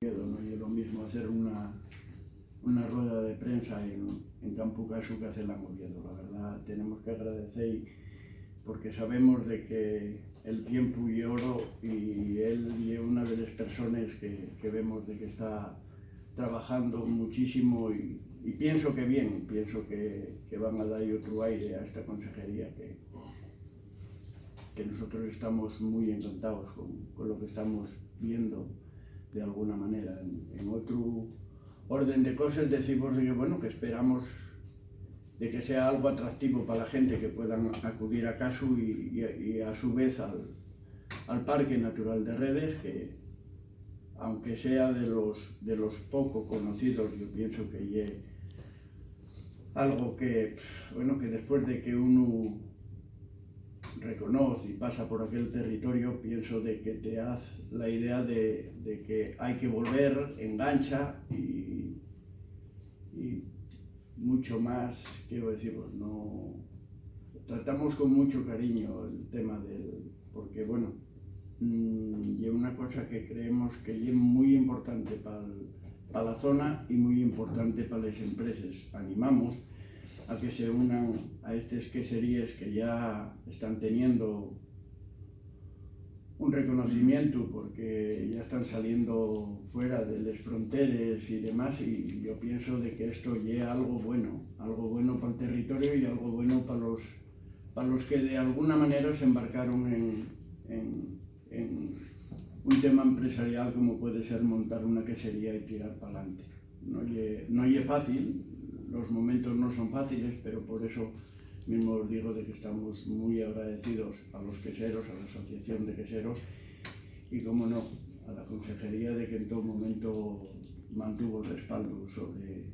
No es lo mismo hacer una rueda de prensa en Campo Caso que hacerla en Oviedo. La verdad, tenemos que agradecer porque sabemos de que el tiempo y oro, y él es una de las personas que vemos de que está trabajando muchísimo y pienso que bien, pienso que van a dar otro aire a esta consejería, que nosotros estamos muy encantados con lo que estamos viendo de alguna manera. En otro orden de cosas decimos que, bueno, que esperamos de que sea algo atractivo para la gente, que puedan acudir a Caso y a su vez al Parque Natural de Redes, que aunque sea de los poco conocidos, yo pienso que es algo que, bueno, que después de que uno reconoce y pasa por aquel territorio, pienso de que te hace la idea de que hay que volver, engancha y mucho más, quiero decir, no tratamos con mucho cariño el tema porque bueno, es una cosa que creemos que es muy importante para la zona y muy importante para las empresas. Animamos a que se unan a estas queserías que ya están teniendo un reconocimiento, porque ya están saliendo fuera de las fronteras y demás, y yo pienso de que esto es algo bueno para el territorio y algo bueno para los que de alguna manera se embarcaron en un tema empresarial como puede ser montar una quesería y tirar para adelante. No es fácil, los momentos no son fáciles, pero por eso mismo os digo de que estamos muy agradecidos a los queseros, a la Asociación de Queseros y, como no, a la Consejería, de que en todo momento mantuvo el respaldo sobre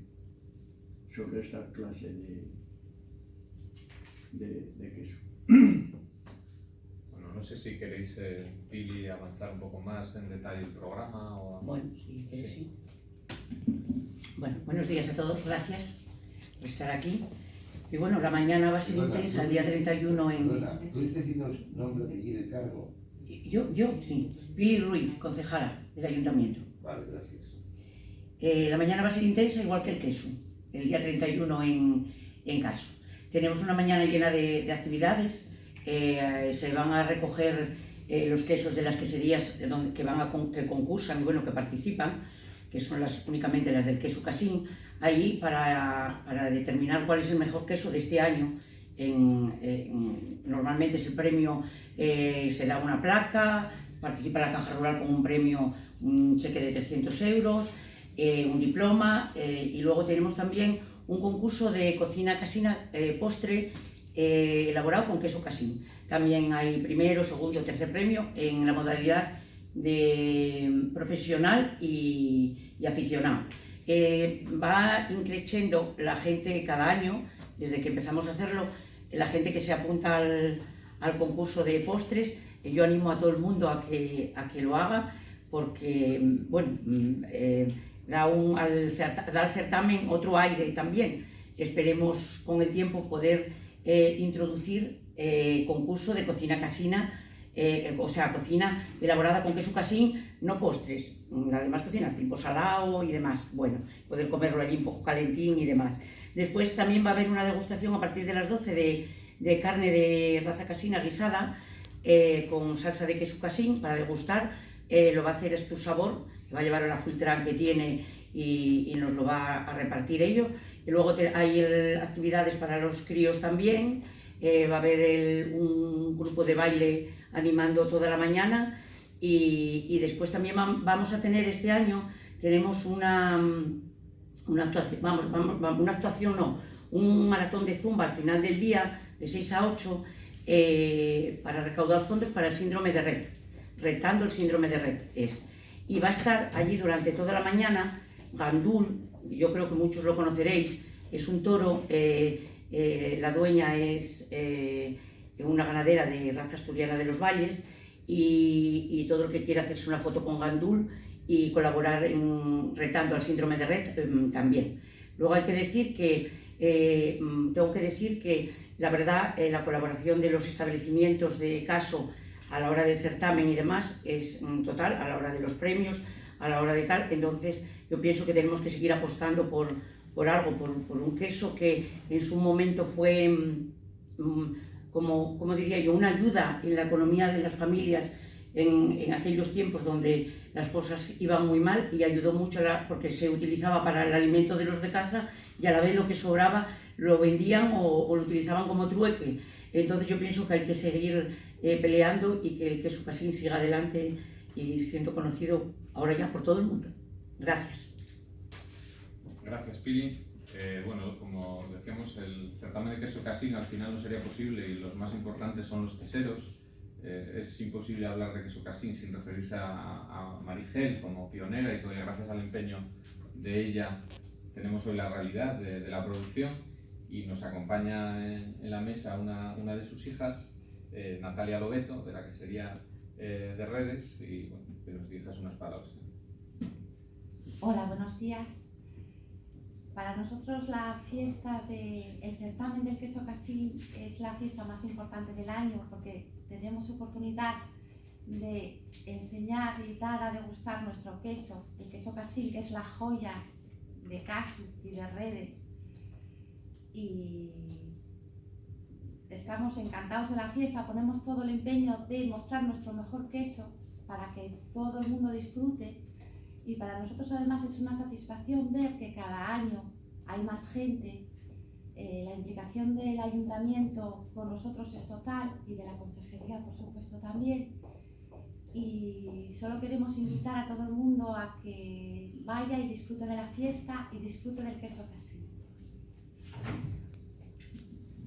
esta clase de queso. Bueno, no sé si queréis, Pili, avanzar un poco más en detalle el programa. Bueno, si quieres, sí. Bueno, buenos días a todos, gracias por estar aquí. Y bueno, la mañana va a ser intensa, el día 31 en... ¿Puedes decirnos nombre, apellido y cargo? Yo, sí. Pili Ruiz, concejala del Ayuntamiento. Vale, gracias. La mañana va a ser intensa, igual que el queso, el día 31 en Caso. Tenemos una mañana llena de actividades, se van a recoger los quesos de las queserías que concursan y, bueno, que participan, que son únicamente las del queso Casín, ahí para determinar cuál es el mejor queso de este año. Normalmente es el premio, se da una placa, participa la Caja Rural con un premio, un cheque de 300 euros, un diploma, y luego tenemos también un concurso de cocina casina, postre elaborado con queso Casín. También hay primero, segundo, tercer premio en la modalidad de profesional y aficionado. Va increciendo la gente cada año, desde que empezamos a hacerlo, la gente que se apunta al concurso de postres. Yo animo a todo el mundo a que lo haga, porque, bueno, da al certamen otro aire también. Esperemos con el tiempo poder introducir concurso de cocina casina, o sea, cocina elaborada con queso Casín, no postres, además cocina tipo salado y demás, bueno, poder comerlo allí un poco calentín y demás. Después también va a haber una degustación a partir de las 12 de carne de raza casina guisada, con salsa de queso Casín para degustar. Lo va a hacer Estur Sabor, que va a llevar a la Fultran que tiene y nos lo va a repartir ello. Y luego hay actividades para los críos también. Va a haber un grupo de baile animando toda la mañana, y después también vamos a tener este año, tenemos un maratón de zumba al final del día, de 6 a 8, para recaudar fondos para el síndrome de Rett, retando el síndrome de Rett y va a estar allí durante toda la mañana Gandul. Yo creo que muchos lo conoceréis, es un toro, la dueña es una ganadera de raza asturiana de los Valles, y todo el que quiera hacerse una foto con Gandul y colaborar retando al síndrome de Rett también. Luego hay que decir tengo que decir que la verdad, la colaboración de los establecimientos de Caso a la hora del certamen y demás es total, a la hora de los premios, a la hora de tal. Entonces yo pienso que tenemos que seguir apostando por algo, por un queso que en su momento fue, como diría yo, una ayuda en la economía de las familias en aquellos tiempos donde las cosas iban muy mal, y ayudó mucho porque se utilizaba para el alimento de los de casa, y a la vez lo que sobraba lo vendían o lo utilizaban como trueque. Entonces yo pienso que hay que seguir peleando y que el queso Cassin siga adelante y siendo conocido ahora ya por todo el mundo. Gracias. Gracias, Pili. Bueno, como decíamos, el certamen de queso Cassin al final no sería posible, y los más importantes son los queseros. Es imposible hablar de queso Cassin sin referirse a Marigel como pionera, y todavía gracias al empeño de ella tenemos hoy la realidad de la producción. Y nos acompaña en la mesa una de sus hijas, Natalia Lobeto, de la quesería de Redes, y bueno, que nos digas unas palabras. Hola, buenos días. Para nosotros la fiesta del certamen del queso Cassin es la fiesta más importante del año, porque tenemos oportunidad de enseñar y dar a degustar nuestro queso, el queso Cassin, que es la joya de Casu y de Redes. Y estamos encantados de la fiesta, ponemos todo el empeño de mostrar nuestro mejor queso para que todo el mundo disfrute, y para nosotros además es una satisfacción ver que cada año hay más gente. La implicación del ayuntamiento con nosotros es total, y de la consejería por supuesto también, y solo queremos invitar a todo el mundo a que vaya y disfrute de la fiesta y disfrute del queso Cassin.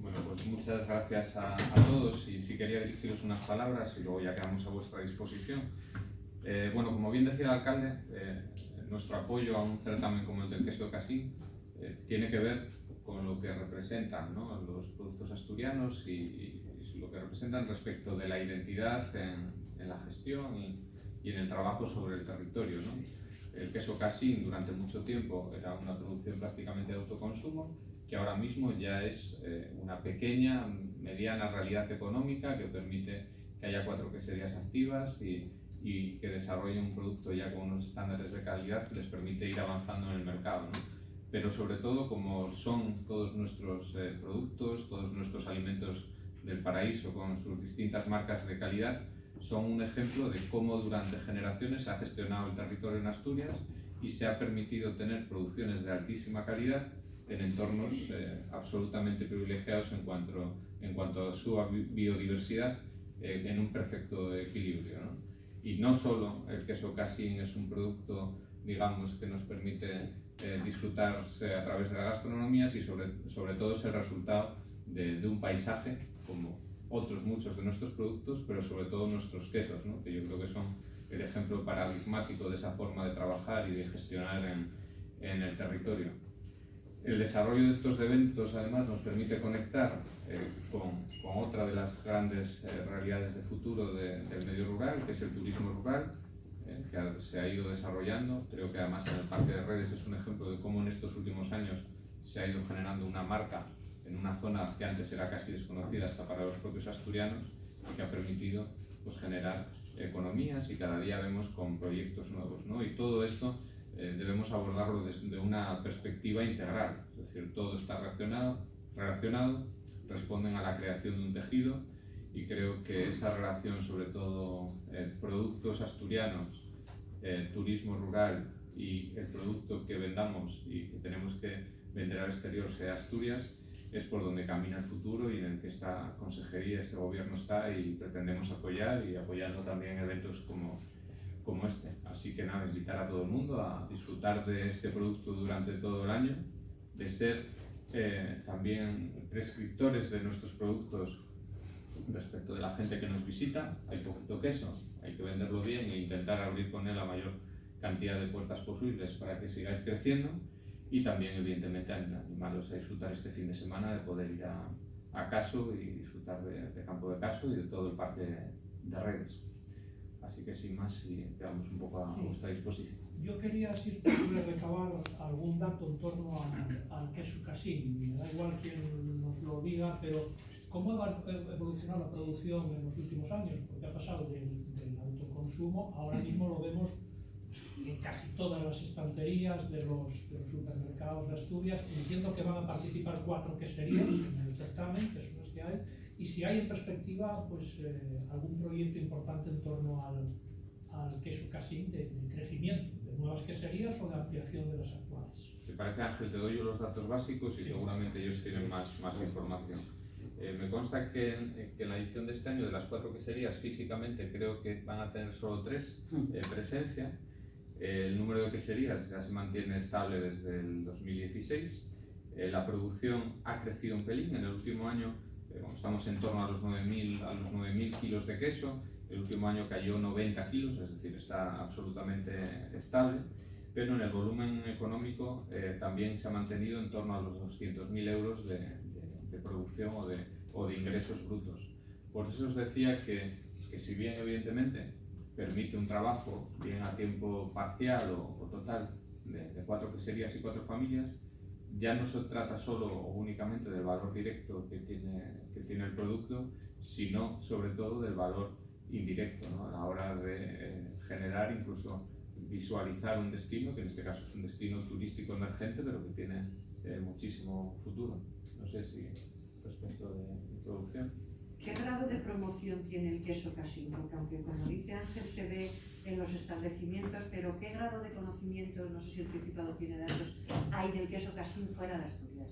Bueno, pues muchas gracias a todos, y sí quería dirigiros unas palabras y luego ya quedamos a vuestra disposición. Bueno, como bien decía el alcalde, nuestro apoyo a un certamen como el del queso Cassin tiene que ver con lo que representan, ¿no?, los productos asturianos y lo que representan respecto de la identidad en la gestión y en el trabajo sobre el territorio, ¿no? El queso Cassin durante mucho tiempo era una producción prácticamente de autoconsumo, que ahora mismo ya es una pequeña, mediana realidad económica que permite que haya 4 queserías activas y que desarrollen un producto ya con unos estándares de calidad que les permite ir avanzando en el mercado, ¿no? Pero sobre todo, como son todos nuestros productos, todos nuestros alimentos del paraíso con sus distintas marcas de calidad, son un ejemplo de cómo durante generaciones se ha gestionado el territorio en Asturias y se ha permitido tener producciones de altísima calidad en entornos absolutamente privilegiados en cuanto a su biodiversidad, en un perfecto equilibrio, ¿no? Y no solo el queso Cassin es un producto, digamos, que nos permite disfrutarse a través de la gastronomía, sino sobre todo es el resultado de un paisaje, como otros muchos de nuestros productos, pero sobre todo nuestros quesos, ¿no?, que yo creo que son el ejemplo paradigmático de esa forma de trabajar y de gestionar en el territorio. El desarrollo de estos eventos además nos permite conectar con otra de las grandes realidades de futuro del medio rural, que es el turismo rural, que se ha ido desarrollando. Creo que además en el Parque de Redes es un ejemplo de cómo en estos últimos años se ha ido generando una marca en una zona que antes era casi desconocida hasta para los propios asturianos, y que ha permitido pues, generar economías, y cada día vemos con proyectos nuevos, ¿no? Y todo esto debemos abordarlo desde una perspectiva integral, es decir, todo está relacionado, responden a la creación de un tejido, y creo que esa relación, sobre todo productos asturianos, turismo rural y el producto que vendamos y que tenemos que vender al exterior sea Asturias, es por donde camina el futuro y en el que esta consejería, este gobierno está, y pretendemos apoyar, y apoyando también eventos como este. Así que nada, invitar a todo el mundo a disfrutar de este producto durante todo el año, de ser también prescriptores de nuestros productos respecto de la gente que nos visita. Hay poquito queso, hay que venderlo bien e intentar abrir con él la mayor cantidad de puertas posibles para que sigáis creciendo, y también evidentemente animaros a disfrutar este fin de semana de poder ir a Caso y disfrutar de Campo de Caso y de todo el parque de Redes. Así que sin más, si quedamos un poco a vuestra disposición. Yo quería, si es posible, recabar algún dato en torno al queso Cassin. Me da igual quién nos lo diga, pero ¿cómo ha evolucionado la producción en los últimos años? Porque ha pasado del autoconsumo, ahora mismo lo vemos en casi todas las estanterías de los supermercados de Asturias. Entiendo que van a participar 4 queserías en el certamen, que son las que hay, y si hay en perspectiva pues, algún proyecto importante en torno al queso casín de crecimiento, de nuevas queserías o de ampliación de las actuales. ¿Te parece, Ángel? Te doy yo los datos básicos y Sí. seguramente ellos tienen más información. Me consta que en la edición de este año, de las 4 queserías, físicamente creo que van a tener solo 3 presencia. El número de queserías ya se mantiene estable desde el 2016. La producción ha crecido un pelín en el último año. Estamos en torno a los 9.000 kilos de queso. El último año cayó 90 kilos, es decir, está absolutamente estable. Pero en el volumen económico también se ha mantenido en torno a los 200.000 euros de producción o de ingresos brutos. Por eso os decía que si bien evidentemente permite un trabajo bien a tiempo parcial o total de 4 queserías y 4 familias, ya no se trata solo o únicamente del valor directo que tiene el producto, sino sobre todo del valor indirecto, ¿no? A la hora de generar, incluso visualizar un destino, que en este caso es un destino turístico emergente, pero que tiene muchísimo futuro. No sé si respecto de producción. ¿Qué grado de promoción tiene el queso casín? Porque aunque, como dice Ángel, se ve en los establecimientos, pero ¿qué grado de conocimiento, no sé si el Principado tiene datos, hay del queso casín fuera de Asturias?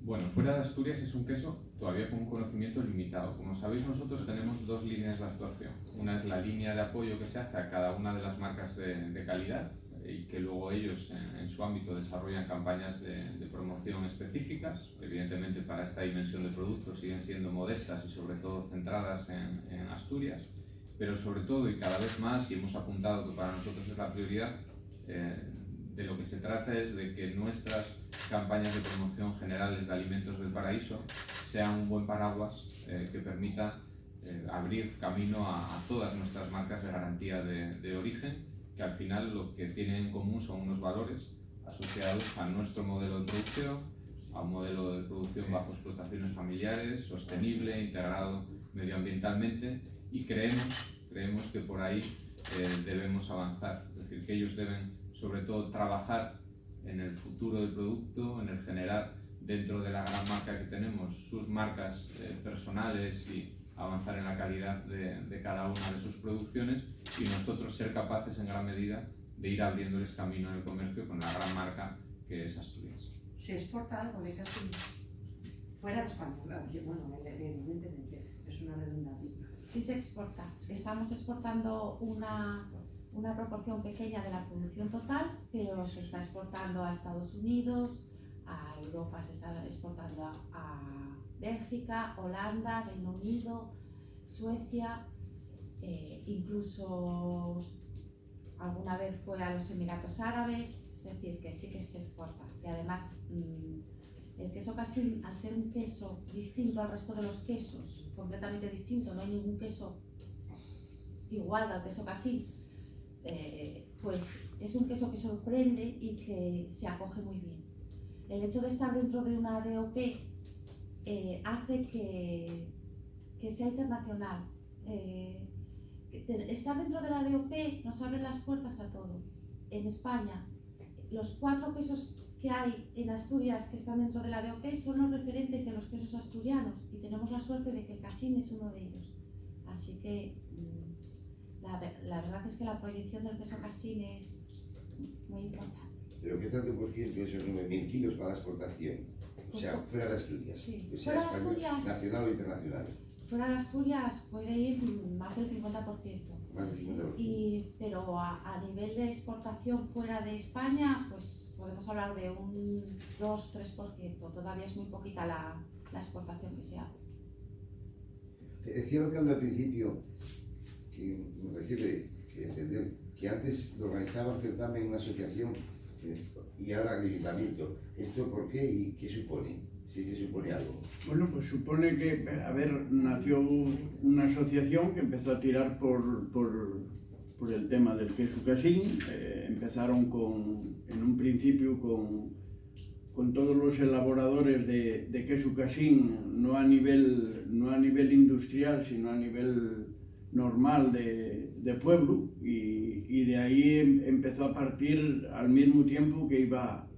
Bueno, fuera de Asturias es un queso todavía con un conocimiento limitado. Como sabéis, nosotros tenemos 2 líneas de actuación. Una es la línea de apoyo que se hace a cada una de las marcas de calidad y que luego ellos en su ámbito desarrollan campañas de promoción específicas. Evidentemente para esta dimensión de productos siguen siendo modestas y sobre todo centradas en Asturias, pero sobre todo y cada vez más, y hemos apuntado que para nosotros es la prioridad, de lo que se trata es de que nuestras campañas de promoción generales de Alimentos del Paraíso sean un buen paraguas que permita abrir camino a todas nuestras marcas de garantía de origen, que al final lo que tienen en común son unos valores asociados a nuestro modelo de producción, a un modelo de producción bajo explotaciones familiares, sostenible, integrado medioambientalmente, y creemos que por ahí debemos avanzar. Es decir, que ellos deben sobre todo trabajar en el futuro del producto, en el generar dentro de la gran marca que tenemos sus marcas personales y avanzar en la calidad de cada una de sus producciones, y nosotros ser capaces en gran medida de ir abriéndoles camino en el comercio con la gran marca que es Asturias. ¿Se exporta algo de casín? Fuera de España, bueno, evidentemente, es una redundancia. Sí se exporta. Estamos exportando una proporción pequeña de la producción total, pero se está exportando a Estados Unidos, a Europa, se está exportando a Bélgica, Holanda, Reino Unido, Suecia, incluso alguna vez fue a los Emiratos Árabes, es decir, que sí que se exporta. Y además el queso casín, al ser un queso distinto al resto de los quesos, completamente distinto, no hay ningún queso igual al queso casín, pues es un queso que sorprende y que se acoge muy bien. El hecho de estar dentro de una DOP hace que sea internacional. Estar dentro de la DOP nos abre las puertas a todo. En España, los 4 quesos que hay en Asturias que están dentro de la DOP son los referentes de los quesos asturianos, y tenemos la suerte de que el casín es uno de ellos. Así que la verdad es que la proyección del queso casín es muy importante. ¿Pero qué tanto por ciento de esos 9.000 kilos para la exportación? O sea, fuera de Asturias. Sí. O sea, Fuera de Asturias. nacional o internacional. Fuera de Asturias puede ir más del 50%. Más del 50%. Pero a nivel de exportación fuera de España, pues podemos hablar de un 2-3%. Todavía es muy poquita la exportación que se hace. Decía el alcalde al principio que me parece que entender que antes lo organizaba el certamen en una asociación y ahora el ayuntamiento. ¿Esto por qué y qué supone? ¿Sí que supone algo? Bueno, pues supone que, nació una asociación que empezó a tirar por el tema del queso casín. Empezaron en un principio con todos los elaboradores de queso casín, no a nivel industrial, sino a nivel normal de pueblo y de ahí empezó a partir al mismo tiempo que iba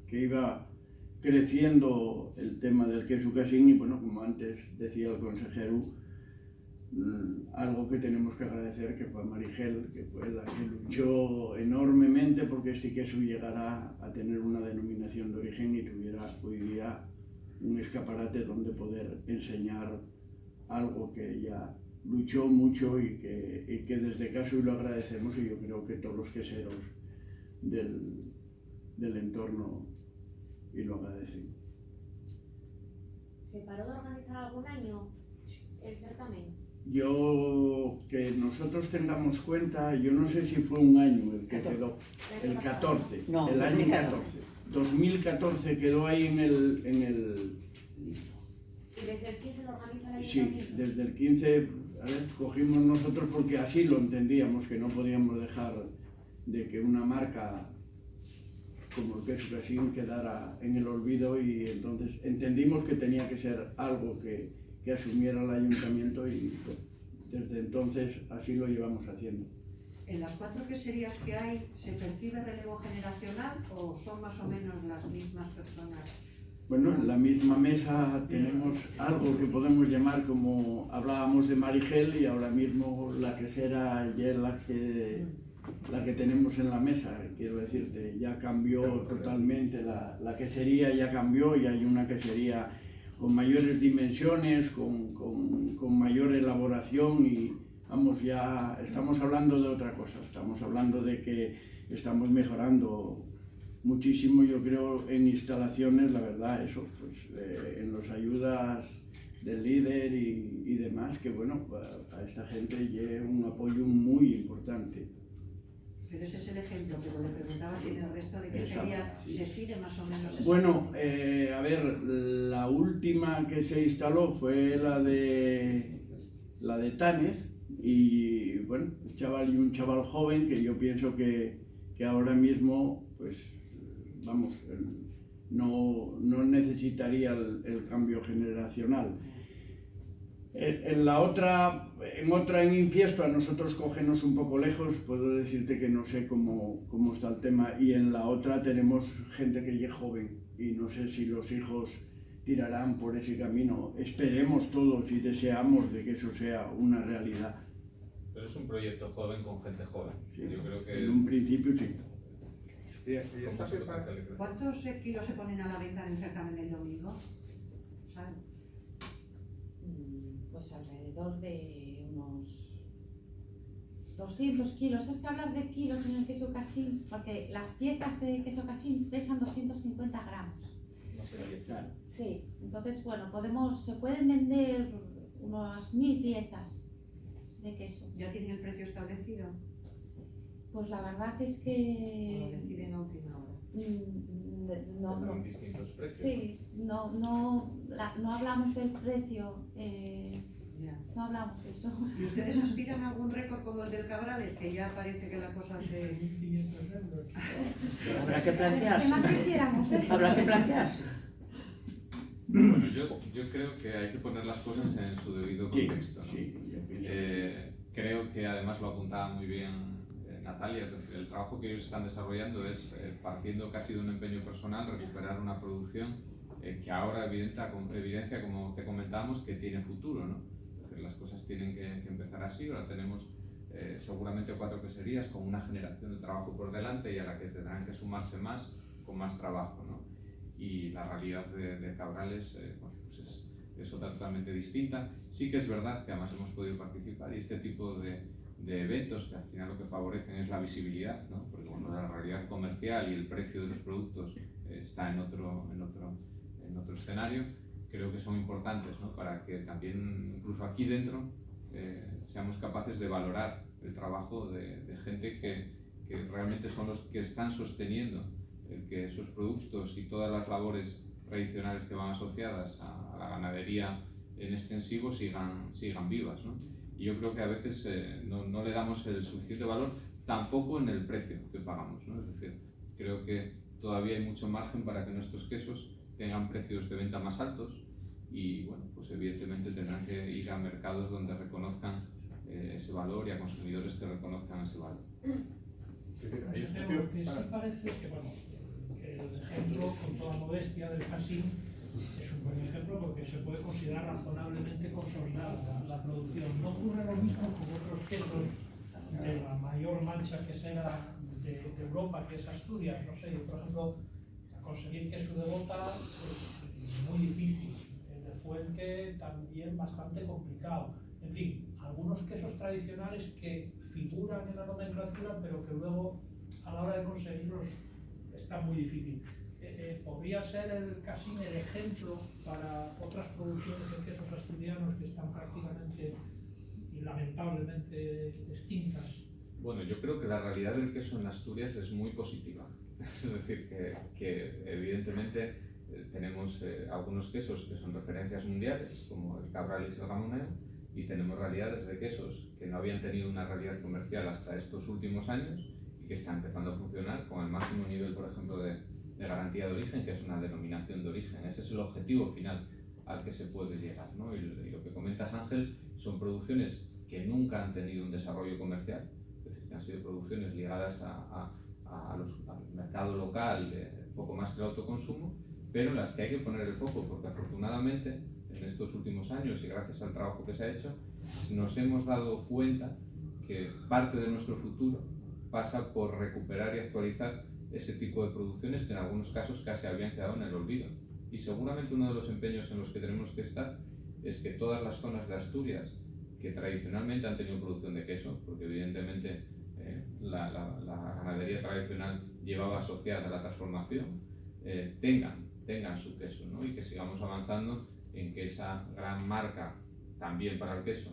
creciendo el tema del queso casín y bueno, como antes decía el consejero, algo que tenemos que agradecer que fue a Marigel, que fue la que luchó enormemente porque este queso llegara a tener una denominación de origen y tuviera hoy día un escaparate donde poder enseñar algo que ella luchó mucho y que desde casa hoy lo agradecemos y yo creo que todos los queseros del entorno y lo agradecen. ¿Se paró de organizar algún año el certamen? Yo, que nosotros tengamos cuenta, yo no sé si fue un año el que quedó, el 14, No, el año 2014. 2014 quedó ahí en el ¿Y desde el 15 lo organiza el sí, ayuntamiento? desde el 15 cogimos nosotros porque así lo entendíamos, que no podíamos dejar de que una marca como el queso casín quedara en el olvido y entonces entendimos que tenía que ser algo que asumiera el ayuntamiento y pues, desde entonces así lo llevamos haciendo. ¿En las 4 queserías que hay se percibe relevo generacional o son más o menos las mismas personas? Bueno, en la misma mesa tenemos algo que podemos llamar, como hablábamos de Marigel, y ahora mismo la quesera ya es la que tenemos en la mesa. Quiero decirte, ya cambió totalmente, la quesería ya cambió y hay una quesería con mayores dimensiones, con mayor elaboración y vamos, ya estamos hablando de otra cosa, estamos hablando de que estamos mejorando muchísimo, yo creo, en instalaciones, la verdad, eso, pues en las ayudas del líder y demás, que bueno, a esta gente lleva un apoyo muy importante. Pero ese es el ejemplo, pero le preguntaba si en el resto de queserías Exacto, sí. se sigue más o menos ese Bueno, a ver, la última que se instaló fue la de Tánes y bueno, un chaval joven que yo pienso que ahora mismo, pues vamos, no necesitaría el cambio generacional. En Infiesto a nosotros cógenos un poco lejos, puedo decirte que no sé cómo está el tema, y en la otra tenemos gente que es joven y no sé si los hijos tirarán por ese camino. Esperemos todos y deseamos de que eso sea una realidad. Pero es un proyecto joven con gente joven. Sí, Yo creo que en un principio sí. ¿Cuántos kilos se ponen a la venta en el certamen del domingo? ¿Saben? Pues alrededor de unos 200 kilos. Es que hablar de kilos en el queso casín, porque las piezas de queso casín pesan 250 gramos. Sí, entonces bueno, se pueden vender unas 1000 piezas de queso. ¿Ya tiene el precio establecido? Pues la verdad es ¿O lo que deciden a última hora? tendrán distintos precios. sí, no hablamos del precio, Ya. no hablamos de eso. ¿Y ustedes aspiran a algún récord como el del Cabrales, que ya parece que la cosa se... 1.500 euros. Habrá que ¿Qué plantearse. más quisiéramos, eh? Habrá que plantearse. Bueno, yo creo que hay que poner las cosas en su debido Sí, contexto, ¿no? sí, yo pienso. Creo que además lo apuntaba muy bien Natalia, es decir, el trabajo que ellos están desarrollando es, partiendo casi de un empeño personal, recuperar una producción que ahora evidencia, como te comentábamos, que tiene futuro, ¿no? Es decir, las cosas tienen que empezar así. Ahora tenemos seguramente 4 queserías con una generación de trabajo por delante y a la que tendrán que sumarse más con más trabajo, ¿no? Y la realidad de Cabrales pues es otra totalmente distinta. Sí que es verdad que además hemos podido participar y este tipo de eventos que al final lo que favorecen es la visibilidad, ¿no? Porque bueno, la realidad comercial y el precio de los productos está en otro escenario. Creo que son importantes, ¿no? Para que también incluso aquí dentro seamos capaces de valorar el trabajo de gente que realmente son los que están sosteniendo que esos productos y todas las labores tradicionales que van asociadas a la ganadería en extensivo sigan vivas, ¿no? Y yo creo que a veces no le damos el suficiente valor tampoco en el precio que pagamos, ¿no? Es decir, creo que todavía hay mucho margen para que nuestros quesos tengan precios de venta más altos y bueno, pues evidentemente tendrán que ir a mercados donde reconozcan ese valor y a consumidores que reconozcan ese valor. Lo que sí parece que, bueno, el ejemplo, con toda modestia, del Cassin es un buen ejemplo porque se puede considerar razonablemente consolidada la producción. No ocurre lo mismo con otros quesos de la mayor mancha quesera de Europa, que es Asturias. No sé, por ejemplo, conseguir queso de bota es muy difícil. El de Fuente también bastante complicado. En fin, algunos quesos tradicionales que figuran en la nomenclatura, pero que luego a la hora de conseguirlos está muy difícil. ¿Podría ser el Cassin el ejemplo para otras producciones de quesos asturianos que están prácticamente y lamentablemente extintas? Bueno, yo creo que la realidad del queso en Asturias es muy positiva. Es decir, que evidentemente tenemos algunos quesos que son referencias mundiales, como el Cabrales y el Gamoneo, y tenemos realidades de quesos que no habían tenido una realidad comercial hasta estos últimos años y que están empezando a funcionar con el máximo nivel, por ejemplo, de garantía de origen, que es una denominación de origen. Ese es el objetivo final al que se puede llegar, ¿no? Y lo que comentas, Ángel, son producciones que nunca han tenido un desarrollo comercial, es decir, que han sido producciones ligadas al mercado local, poco más que el autoconsumo, pero en las que hay que poner el foco, porque afortunadamente en estos últimos años y gracias al trabajo que se ha hecho, nos hemos dado cuenta que parte de nuestro futuro pasa por recuperar y actualizar ese tipo de producciones que en algunos casos casi habían quedado en el olvido. Y seguramente uno de los empeños en los que tenemos que estar es que todas las zonas de Asturias que tradicionalmente han tenido producción de queso, porque evidentemente la ganadería tradicional llevaba asociada a la transformación, tengan su queso, ¿no? Y que sigamos avanzando en que esa gran marca también para el queso,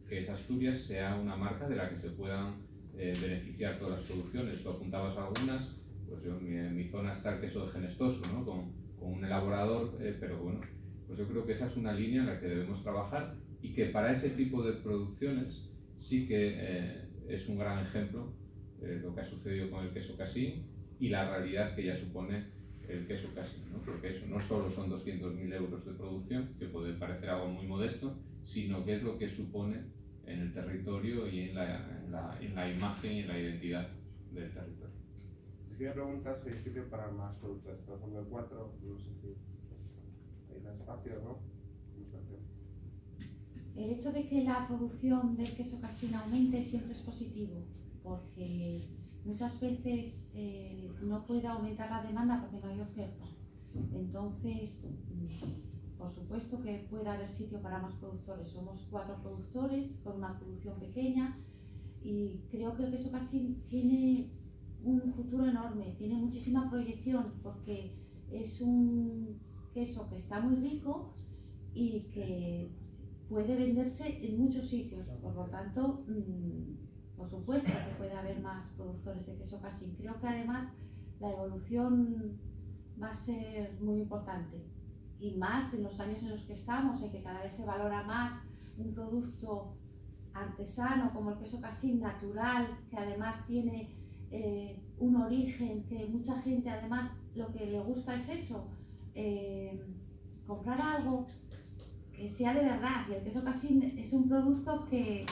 que es Asturias, sea una marca de la que se puedan beneficiar todas las producciones. Tú apuntabas algunas, pues yo, en mi zona está el queso de Genestoso, ¿no? con un elaborador, pero bueno, pues yo creo que esa es una línea en la que debemos trabajar y que para ese tipo de producciones sí que es un gran ejemplo lo que ha sucedido con el queso Cassin y la realidad que ya supone el queso Cassin, ¿no? Porque eso no solo son 200.000 euros de producción, que puede parecer algo muy modesto, sino que es lo que supone en el territorio y en la imagen y en la identidad del territorio. Quería preguntar si hay sitio para más productos. Estamos hablando de 4, no sé si hay espacio, ¿no? El hecho de que la producción del queso Cassin aumente siempre es positivo, porque muchas veces no puede aumentar la demanda porque no hay oferta. Entonces, por supuesto que puede haber sitio para más productores. Somos 4 productores con una producción pequeña y creo que el queso Cassin tiene un futuro enorme, tiene muchísima proyección porque es un queso que está muy rico y que puede venderse en muchos sitios. Por lo tanto, por supuesto que puede haber más productores de queso Cassin. Creo que además la evolución va a ser muy importante y más en los años en los que estamos, en que cada vez se valora más un producto artesano como el queso Cassin natural, que además tiene un origen, que mucha gente además lo que le gusta es eso, comprar algo que sea de verdad. Y el queso Cassin es un producto que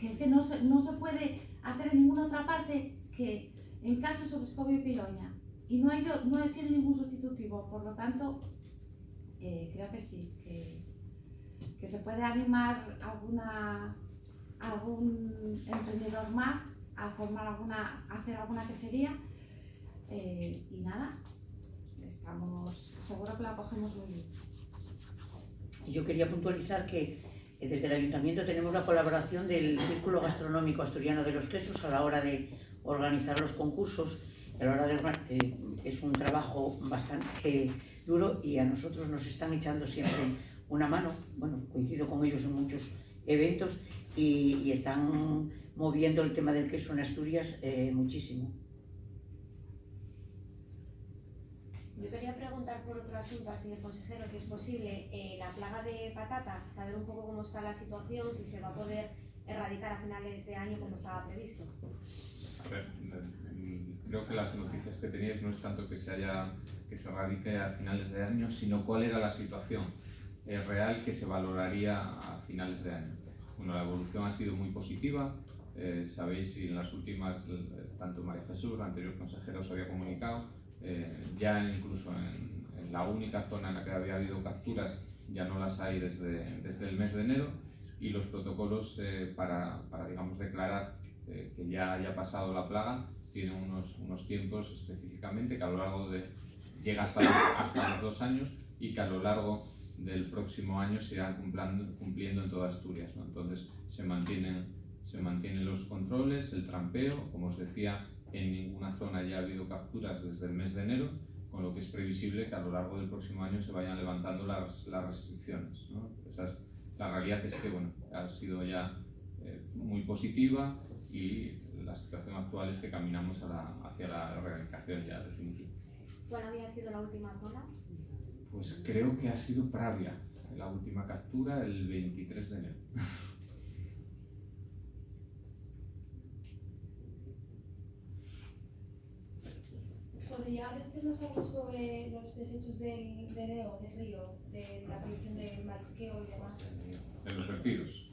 es que no se puede hacer en ninguna otra parte que en Caso sobre Escobio y Piloña, y no tiene ningún sustitutivo. Por lo tanto, creo que sí, que se puede animar algún emprendedor más a hacer alguna quesería, y nada, estamos seguro que la cogemos muy bien. Yo quería puntualizar que desde el Ayuntamiento tenemos la colaboración del Círculo Gastronómico Asturiano de los Quesos a la hora de organizar los concursos. A la hora de es un trabajo bastante duro y a nosotros nos están echando siempre una mano. Bueno, coincido con ellos en muchos eventos y están moviendo el tema del queso en Asturias muchísimo. Yo quería preguntar por otro asunto al señor consejero, si es posible, la plaga de patata, saber un poco cómo está la situación, si se va a poder erradicar a finales de año como estaba previsto. A ver, creo que las noticias que teníais no es tanto que se erradique a finales de año, sino cuál era la situación real que se valoraría a finales de año. Bueno, la evolución ha sido muy positiva. Sabéis, y en las últimas, tanto María Jesús, la anterior consejera, os había comunicado, ya incluso en la única zona en la que había habido capturas, ya no las hay desde el mes de enero, y los protocolos para digamos, declarar que ya haya pasado la plaga tienen unos tiempos específicamente que a lo largo llega hasta los 2 años, y que a lo largo del próximo año se irán cumpliendo en toda Asturias, ¿no? Entonces se mantienen los controles, el trampeo. Como os decía, en ninguna zona ya ha habido capturas desde el mes de enero, con lo que es previsible que a lo largo del próximo año se vayan levantando las restricciones, ¿no? La realidad es que bueno, ha sido ya muy positiva, y la situación actual es que caminamos hacia la erradicación ya definitiva. ¿Cuál había sido la última zona? Pues creo que ha sido Pravia, la última captura, el 23 de enero. ¿Podría decirnos algo sobre los desechos del Eo, del río, de la prohibición del marisqueo y demás? De los vertidos.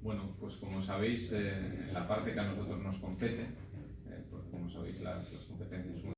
Bueno, pues como sabéis, en la parte que a nosotros nos compete, pues como sabéis, las competencias son